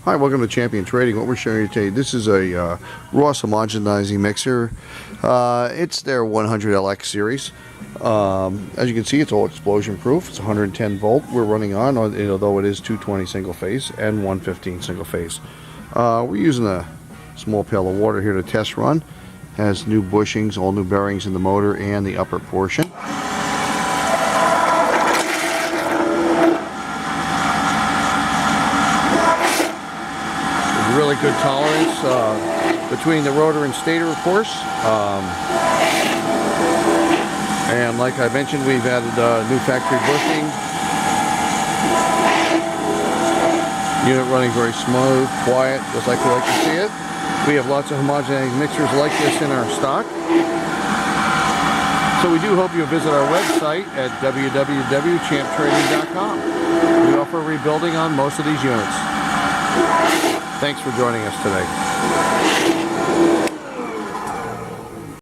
Hi, welcome to Champion Trading. What we're showing you today, this is a Ross homogenizing mixer. It's their 100LX series. As you can see, it's all explosion proof. It's 110 volt we're running on, although it is 220 single phase and 115 single phase. We're using a small pail of water here to test run. Has new bushings, all new bearings in the motor and the upper portion. Really good tolerance between the rotor and stator, of course. And like I mentioned, we've added new factory bushing. Unit running very smooth, quiet, just like we like to see it. We have lots of homogenizing mixers like this in our stock. So we do hope you'll visit our website at www.champtrading.com. We offer rebuilding on most of these units. Thanks for joining us today.